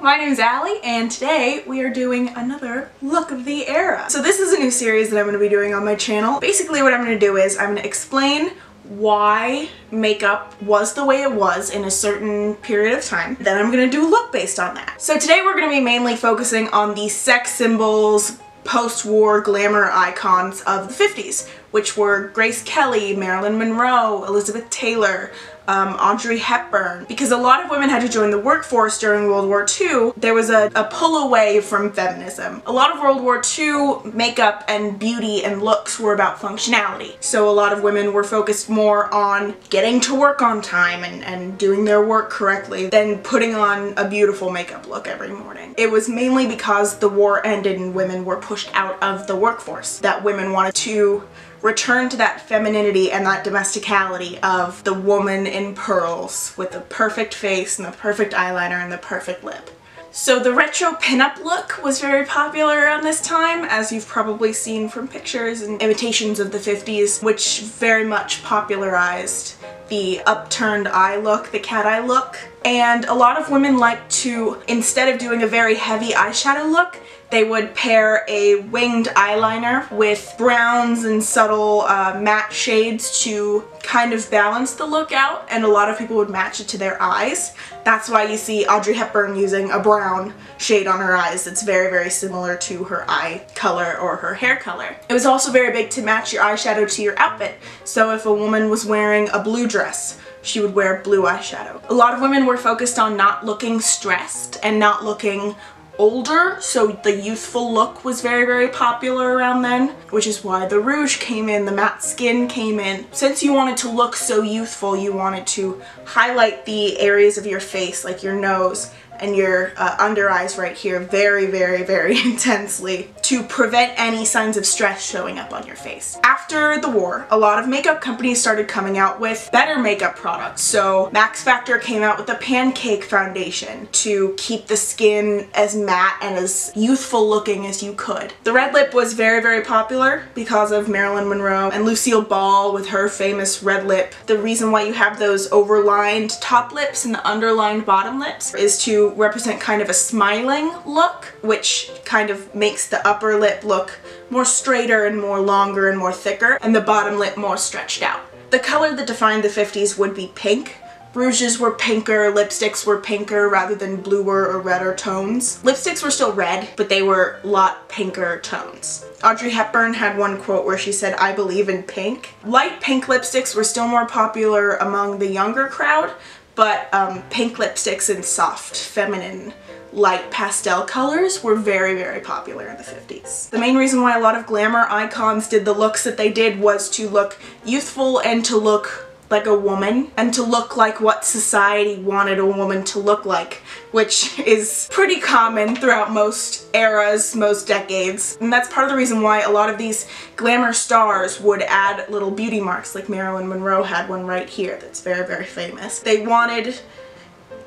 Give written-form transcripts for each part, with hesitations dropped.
my name is Allie and today we are doing another look of the era. So this is a new series that I'm going to be doing on my channel. Basically what I'm going to do is I'm going to explain why makeup was the way it was in a certain period of time. Then I'm going to do a look based on that. So today we're going to be mainly focusing on the sex symbols, post-war glamour icons of the 50s, which were Grace Kelly, Marilyn Monroe, Elizabeth Taylor, Audrey Hepburn. Because a lot of women had to join the workforce during World War II, there was a pull away from feminism. A lot of World War II makeup and beauty and looks were about functionality. So a lot of women were focused more on getting to work on time and doing their work correctly than putting on a beautiful makeup look every morning. It was mainly because the war ended and women were pushed out of the workforce that women wanted to return to that femininity and that domesticality of the woman in pearls with the perfect face and the perfect eyeliner and the perfect lip. So the retro pinup look was very popular around this time, as you've probably seen from pictures and imitations of the 50s, which very much popularized the upturned eye look, the cat eye look. And a lot of women like to, instead of doing a very heavy eyeshadow look, they would pair a winged eyeliner with browns and subtle matte shades to kind of balance the look out, and a lot of people would match it to their eyes. That's why you see Audrey Hepburn using a brown shade on her eyes that's very, very similar to her eye color or her hair color. It was also very big to match your eyeshadow to your outfit. So if a woman was wearing a blue dress, she would wear blue eyeshadow. A lot of women were focused on not looking stressed and not looking older, so the youthful look was very, very popular around then, which is why the rouge came in, the matte skin came in. Since you wanted to look so youthful, you wanted to highlight the areas of your face, like your nose and your under eyes right here, very, very, very intensely to prevent any signs of stress showing up on your face. After the war, a lot of makeup companies started coming out with better makeup products. So Max Factor came out with a pancake foundation to keep the skin as matte and as youthful looking as you could. The red lip was very, very popular because of Marilyn Monroe and Lucille Ball with her famous red lip. The reason why you have those overlined top lips and the underlined bottom lips is to represent kind of a smiling look, which kind of makes the upper lip look more straighter and more longer and more thicker, and the bottom lip more stretched out. The color that defined the 50s would be pink. Rouges were pinker, lipsticks were pinker rather than bluer or redder tones. Lipsticks were still red, but they were a lot pinker tones. Audrey Hepburn had one quote where she said, "I believe in pink." Light pink lipsticks were still more popular among the younger crowd, but pink lipsticks and soft, feminine, light pastel colors were very, very popular in the 50s. The main reason why a lot of glamour icons did the looks that they did was to look youthful and to look like a woman and to look like what society wanted a woman to look like, which is pretty common throughout most eras, most decades. And that's part of the reason why a lot of these glamour stars would add little beauty marks, like Marilyn Monroe had one right here that's very, very famous. They wanted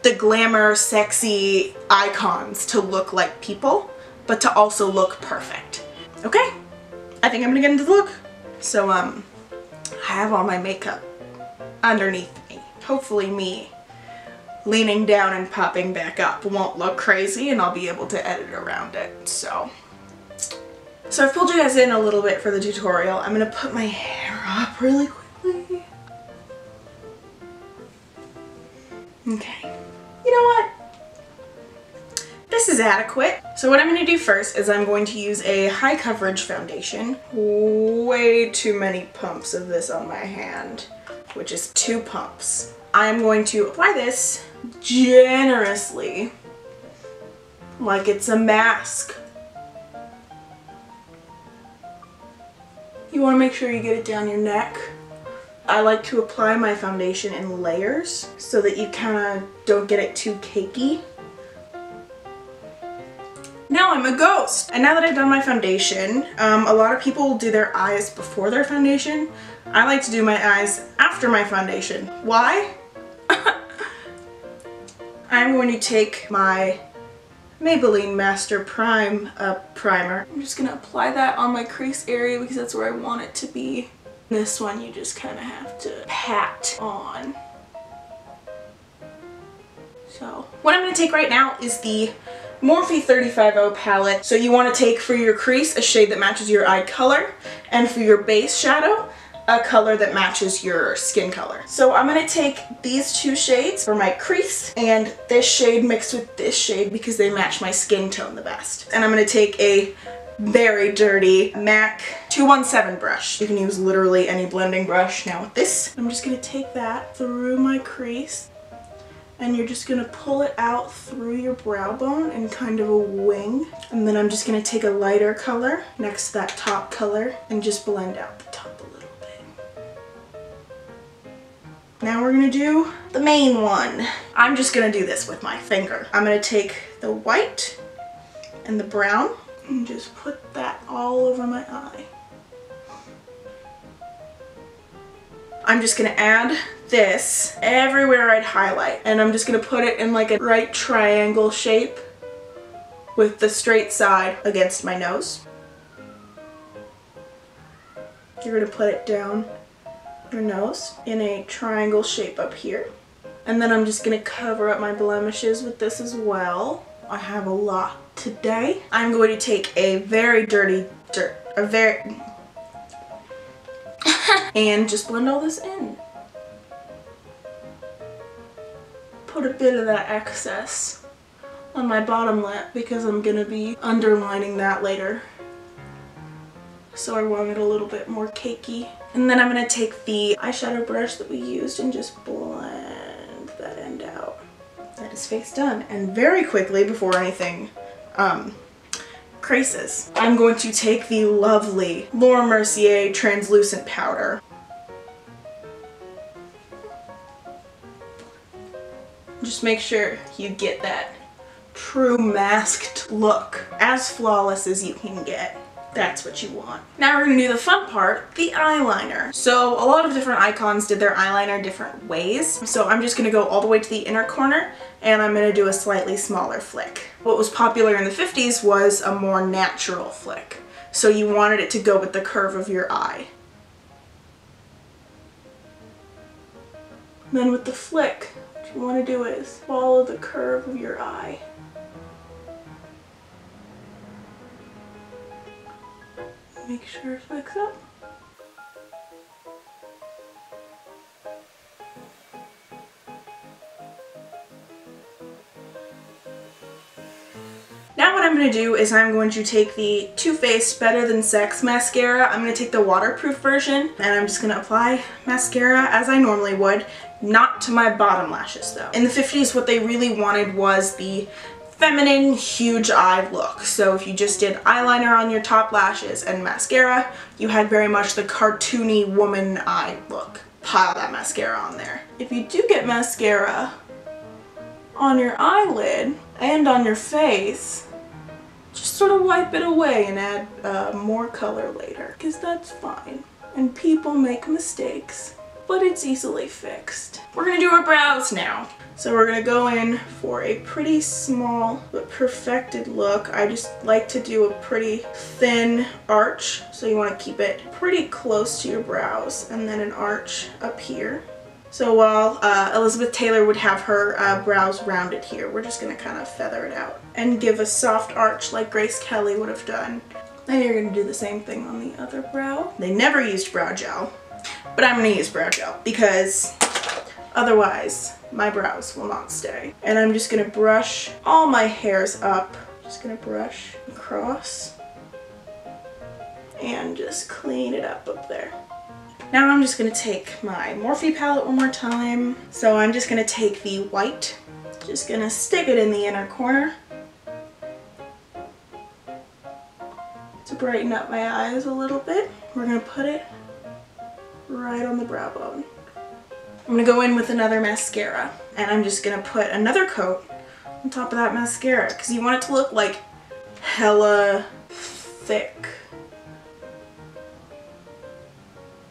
the glamour, sexy icons to look like people, but to also look perfect. Okay, I think I'm gonna get into the look. So I have all my makeup underneath me. Hopefully me leaning down and popping back up won't look crazy and I'll be able to edit around it. So I've pulled you guys in a little bit for the tutorial. I'm gonna put my hair up really quickly. Okay. You know what? This is adequate. So what I'm going to do first is I'm going to use a high coverage foundation. Way too many pumps of this on my hand, which is 2 pumps. I'm going to apply this generously, like it's a mask. You want to make sure you get it down your neck. I like to apply my foundation in layers so that you kind of don't get it too cakey. Now I'm a ghost! And now that I've done my foundation, a lot of people do their eyes before their foundation. I like to do my eyes after my foundation. Why? I'm going to take my Maybelline Master Prime primer. I'm just going to apply that on my crease area because that's where I want it to be. This one you just kind of have to pat on. So So what I'm going to take right now is the Morphe 350 palette. So you want to take for your crease a shade that matches your eye color, and for your base shadow a color that matches your skin color. So I'm going to take these two shades for my crease and this shade mixed with this shade because they match my skin tone the best. And I'm going to take a very dirty MAC 217 brush. You can use literally any blending brush. Now with this, I'm just going to take that through my crease, and you're just gonna pull it out through your brow bone in kind of a wing. And then I'm just gonna take a lighter color next to that top color and just blend out the top a little bit. Now we're gonna do the main one. I'm just gonna do this with my finger. I'm gonna take the white and the brown and just put that all over my eye. I'm just gonna add this everywhere I'd highlight, and I'm just gonna put it in like a right triangle shape with the straight side against my nose. You're gonna put it down your nose in a triangle shape up here, and then I'm just gonna cover up my blemishes with this as well. I have a lot today. I'm going to take a very dirty and just blend all this in. Put a bit of that excess on my bottom lip because I'm gonna be underlining that later. So I want it a little bit more cakey. And then I'm gonna take the eyeshadow brush that we used and just blend that end out. That is face done. And very quickly, before anything creases, I'm going to take the lovely Laura Mercier translucent powder. Just make sure you get that true masked look, as flawless as you can get. That's what you want. Now we're gonna do the fun part, the eyeliner. So a lot of different icons did their eyeliner different ways. So I'm just gonna go all the way to the inner corner, and I'm gonna do a slightly smaller flick. What was popular in the 50s was a more natural flick. So you wanted it to go with the curve of your eye. And then with the flick, what you want to do is follow the curve of your eye. Make sure it flicks up. Now what I'm going to do is I'm going to take the Too Faced Better Than Sex mascara. I'm going to take the waterproof version, and I'm just going to apply mascara as I normally would, not to my bottom lashes though. In the 50s, what they really wanted was the feminine, huge eye look. So if you just did eyeliner on your top lashes and mascara, you had very much the cartoony woman eye look. Pile that mascara on there. If you do get mascara on your eyelid and on your face, just sort of wipe it away and add more color later, because that's fine. And people make mistakes, but it's easily fixed. We're gonna do our brows now. So we're gonna go in for a pretty small but perfected look. I just like to do a pretty thin arch, so you want to keep it pretty close to your brows, and then an arch up here. So while Elizabeth Taylor would have her brows rounded here, we're just gonna kind of feather it out and give a soft arch like Grace Kelly would have done. And you're gonna do the same thing on the other brow. They never used brow gel, but I'm gonna use brow gel because otherwise my brows will not stay. And I'm just gonna brush all my hairs up. Just gonna brush across and just clean it up there. Now I'm just gonna take my Morphe palette one more time. So I'm just gonna take the white, just gonna stick it in the inner corner to brighten up my eyes a little bit. We're gonna put it right on the brow bone. I'm gonna go in with another mascara, and I'm just gonna put another coat on top of that mascara because you want it to look like hella thick.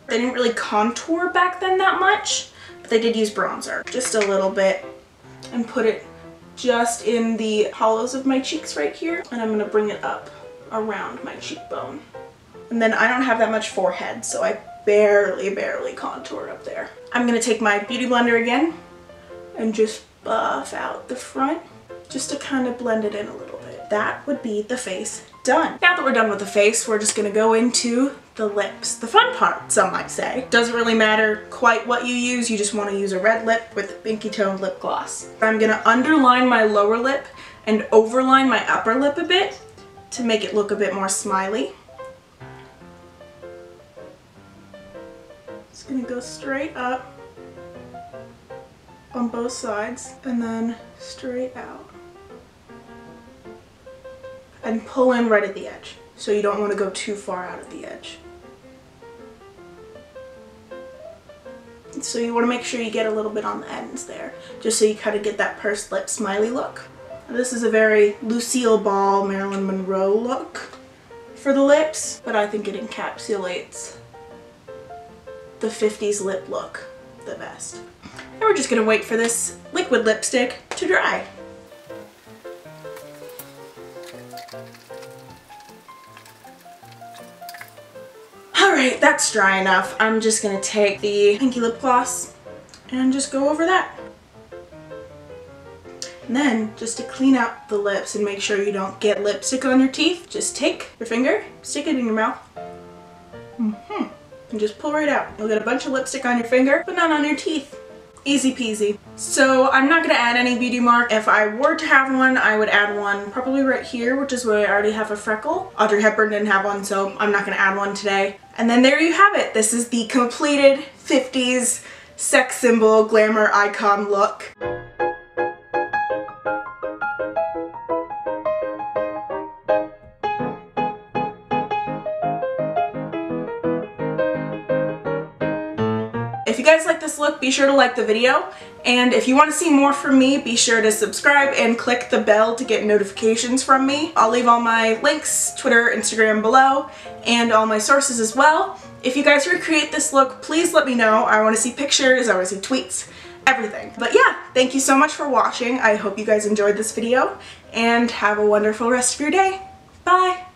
They didn't really contour back then that much, but they did use bronzer just a little bit, and put it just in the hollows of my cheeks right here, and I'm gonna bring it up around my cheekbone. And then I don't have that much forehead, so I barely contour up there. I'm gonna take my beauty blender again and just buff out the front just to kind of blend it in a little bit. That would be the face done. Now that we're done with the face, we're just gonna go into the lips. The fun part, some might say. Doesn't really matter quite what you use, you just wanna use a red lip with a pinky toned lip gloss. I'm gonna underline my lower lip and overline my upper lip a bit to make it look a bit more smiley. It's gonna go straight up on both sides and then straight out. And pull in right at the edge. So you don't want to go too far out at the edge. So you want to make sure you get a little bit on the ends there, just so you kind of get that pursed lip smiley look. This is a very Lucille Ball, Marilyn Monroe look for the lips, but I think it encapsulates the 50s lip look the best. And we're just going to wait for this liquid lipstick to dry. Alright, that's dry enough. I'm just going to take the pinky lip gloss and just go over that. And then, just to clean out the lips and make sure you don't get lipstick on your teeth, just take your finger, stick it in your mouth, and just pull right out. You'll get a bunch of lipstick on your finger, but not on your teeth. Easy peasy. So I'm not going to add any beauty mark. If I were to have one, I would add one probably right here, which is where I already have a freckle. Audrey Hepburn didn't have one, so I'm not going to add one today. And then there you have it. This is the completed 50s sex symbol glamour icon look. If you guys like this look, be sure to like the video, and if you want to see more from me, be sure to subscribe and click the bell to get notifications from me. I'll leave all my links, Twitter, Instagram below, and all my sources as well. If you guys recreate this look, please let me know. I want to see pictures, I want to see tweets, everything. But yeah, thank you so much for watching. I hope you guys enjoyed this video, and have a wonderful rest of your day. Bye!